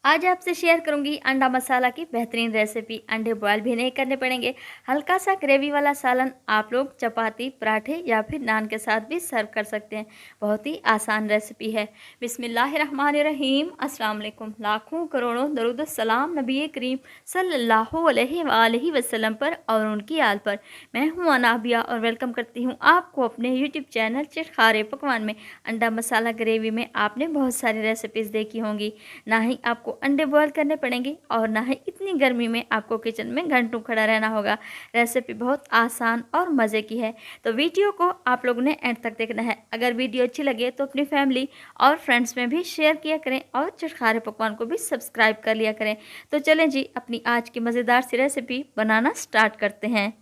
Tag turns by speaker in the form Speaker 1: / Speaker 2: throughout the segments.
Speaker 1: आज आपसे शेयर करूंगी अंडा मसाला की बेहतरीन रेसिपी। अंडे बॉयल भी नहीं करने पड़ेंगे। हल्का सा ग्रेवी वाला सालन आप लोग चपाती, पराठे या फिर नान के साथ भी सर्व कर सकते हैं। बहुत ही आसान रेसिपी है। बिस्मिल्लाहिर्रहमानिर्रहीम। अस्सलाम वालेकुम। लाखों करोड़ों दरूद सलाम नबी करीम सल्लल्लाहु अलैहि वसल्लम पर और उनकी आल पर। मैं हूँ अनाबिया और वेलकम करती हूँ आपको अपने यूट्यूब चैनल चिटखारे पकवान में। अंडा मसाला ग्रेवी में आपने बहुत सारी रेसिपीज़ देखी होंगी। ना ही आपको अंडे बॉयल करने पड़ेंगे और ना ही इतनी गर्मी में आपको किचन में घंटों खड़ा रहना होगा। रेसिपी बहुत आसान और मज़े की है, तो वीडियो को आप लोगों ने एंड तक देखना है। अगर वीडियो अच्छी लगे तो अपनी फैमिली और फ्रेंड्स में भी शेयर किया करें और चिटखारे पकवान को भी सब्सक्राइब कर लिया करें। तो चलें जी, अपनी आज की मज़ेदार सी रेसिपी बनाना स्टार्ट करते हैं।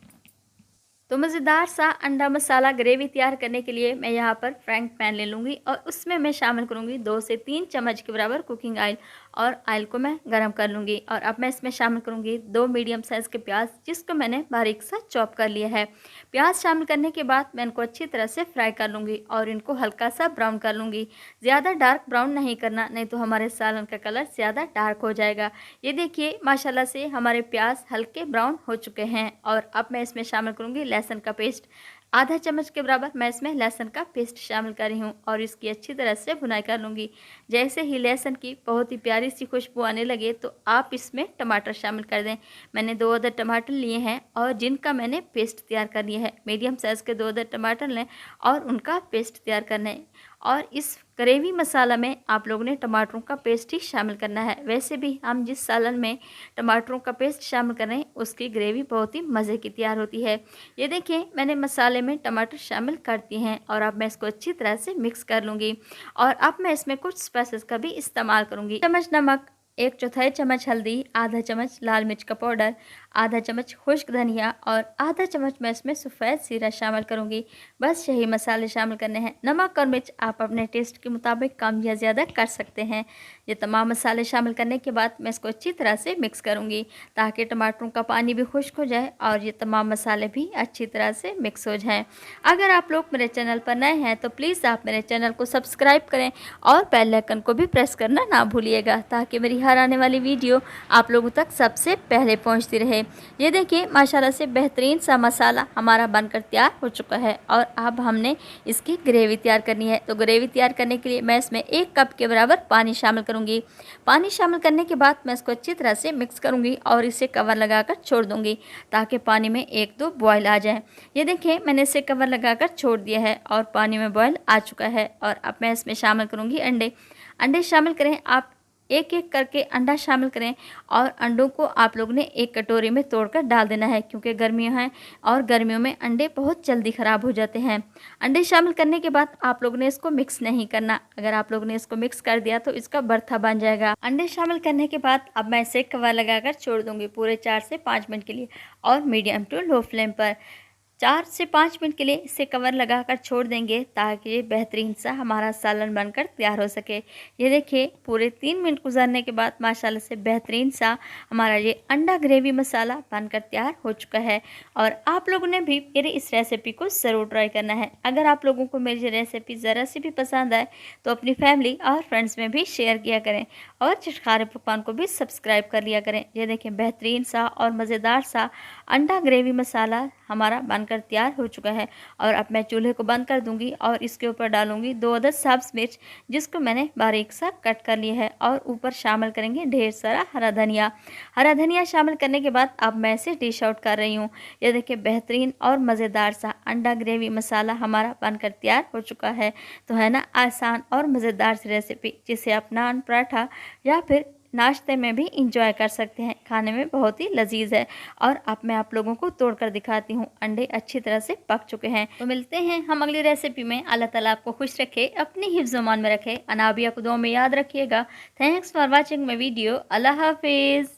Speaker 1: तो मज़ेदार सा अंडा मसाला ग्रेवी तैयार करने के लिए मैं यहाँ पर फ्राइंग पैन ले लूँगी और उसमें मैं शामिल करूँगी 2 से 3 चम्मच के बराबर कुकिंग ऑयल और ऑयल को मैं गरम कर लूँगी। और अब मैं इसमें शामिल करूँगी 2 मीडियम साइज़ के प्याज, जिसको मैंने बारीक सा चॉप कर लिया है। प्याज शामिल करने के बाद मैं इनको अच्छी तरह से फ्राई कर लूँगी और इनको हल्का सा ब्राउन कर लूँगी। ज़्यादा डार्क ब्राउन नहीं करना, नहीं तो हमारे सालन का कलर ज़्यादा डार्क हो जाएगा। ये देखिए माशाल्लाह से हमारे प्याज हल्के ब्राउन हो चुके हैं। और अब मैं इसमें शामिल करूँगी लहसुन का पेस्ट। आधा चम्मच के बराबर मैं इसमें लहसुन का पेस्ट शामिल कर रही हूँ और इसकी अच्छी तरह से भुनाई कर लूँगी। जैसे ही लहसुन की बहुत ही प्यारी सी खुशबू आने लगे तो आप इसमें टमाटर शामिल कर दें। मैंने 2 अदद टमाटर लिए हैं और जिनका मैंने पेस्ट तैयार कर लिया है। मीडियम साइज़ के 2 अदद टमाटर लें और उनका पेस्ट तैयार करना है। और इस ग्रेवी मसाला में आप लोगों ने टमाटरों का पेस्ट ही शामिल करना है। वैसे भी हम जिस सालन में टमाटरों का पेस्ट शामिल कर रहे हैं उसकी ग्रेवी बहुत ही मज़े की तैयार होती है। ये देखिए मैंने मसाले में टमाटर शामिल कर दिए हैं और अब मैं इसको अच्छी तरह से मिक्स कर लूँगी। और अब मैं इसमें कुछ स्पाइसेस का भी इस्तेमाल करूँगी। चम्मच नमक, 1/4 चम्मच हल्दी, आधा चम्मच लाल मिर्च का पाउडर, आधा चम्मच खुश्क धनिया और आधा चम्मच मैं इसमें सफ़ेद जीरा शामिल करूँगी। बस यही मसाले शामिल करने हैं। नमक और मिर्च आप अपने टेस्ट के मुताबिक कम या ज़्यादा कर सकते हैं। ये तमाम मसाले शामिल करने के बाद मैं इसको अच्छी तरह से मिक्स करूँगी ताकि टमाटरों का पानी भी खुश्क हो जाए और ये तमाम मसाले भी अच्छी तरह से मिक्स हो जाएँ। अगर आप लोग मेरे चैनल पर नए हैं तो प्लीज़ आप मेरे चैनल को सब्सक्राइब करें और बेल आइकन को भी प्रेस करना ना भूलिएगा ताकि मेरी हर आने वाली वीडियो आप लोगों तक सबसे पहले पहुंचती रहे। ये देखिए माशाल्लाह से बेहतरीन सा मसाला हमारा बनकर तैयार हो चुका है और अब हमने इसकी ग्रेवी तैयार करनी है। तो ग्रेवी तैयार करने के लिए मैं इसमें 1 कप के बराबर पानी शामिल करूँगी। पानी शामिल करने के बाद मैं इसको अच्छी तरह से मिक्स करूँगी और इसे कवर लगाकर छोड़ दूँगी ताकि पानी में 1-2 बॉयल आ जाए। ये देखिए मैंने इसे कवर लगाकर छोड़ दिया है और पानी में बॉयल आ चुका है। और अब मैं इसमें शामिल करूँगी अंडे शामिल करें। आप एक एक करके अंडा शामिल करें और अंडों को आप लोग ने एक कटोरी में तोड़कर डाल देना है क्योंकि गर्मियां हैं और गर्मियों में अंडे बहुत जल्दी ख़राब हो जाते हैं। अंडे शामिल करने के बाद आप लोग ने इसको मिक्स नहीं करना। अगर आप लोग ने इसको मिक्स कर दिया तो इसका भरथा बन जाएगा। अंडे शामिल करने के बाद अब मैं इसे कवर लगाकर छोड़ दूँगी पूरे 4 से 5 मिनट के लिए और मीडियम टू लो फ्लेम पर 4 से 5 मिनट के लिए इसे कवर लगाकर छोड़ देंगे ताकि ये बेहतरीन सा हमारा सालन बनकर तैयार हो सके। ये देखिए पूरे 3 मिनट गुजरने के बाद माशाल्लाह से बेहतरीन सा हमारा ये अंडा ग्रेवी मसाला बनकर तैयार हो चुका है। और आप लोगों ने भी मेरी इस रेसिपी को ज़रूर ट्राई करना है। अगर आप लोगों को मेरी ये रेसिपी ज़रा सी भी पसंद आए तो अपनी फैमिली और फ्रेंड्स में भी शेयर किया करें और चिटखारे पकवान को भी सब्सक्राइब कर लिया करें। ये देखें बेहतरीन सा और मज़ेदार सा अंडा ग्रेवी मसाला हमारा बनकर तैयार हो चुका है। और अब मैं चूल्हे को बंद कर दूंगी और इसके ऊपर डालूंगी 2 अदद सब्ज़ मिर्च, जिसको मैंने बारीक सा कट कर लिया है। और ऊपर शामिल करेंगे ढेर सारा हरा धनिया शामिल करने के बाद अब मैं इसे डिश आउट कर रही हूँ। ये देखिए बेहतरीन और मज़ेदार सा अंडा ग्रेवी मसाला हमारा बनकर तैयार हो चुका है। तो है ना आसान और मज़ेदार सी रेसिपी, जिसे आप नान, पराठा या फिर नाश्ते में भी इंजॉय कर सकते हैं। खाने में बहुत ही लजीज है। और अब मैं आप लोगों को तोड़कर दिखाती हूँ। अंडे अच्छी तरह से पक चुके हैं। तो मिलते हैं हम अगली रेसिपी में। अल्लाह ताला आपको खुश रखे, अपनी हिफ्ज़-ओ-मान में रखे। अनाबिया को दुआ में याद रखिएगा। Thanks for watching my video. अल्लाह हाफिज़।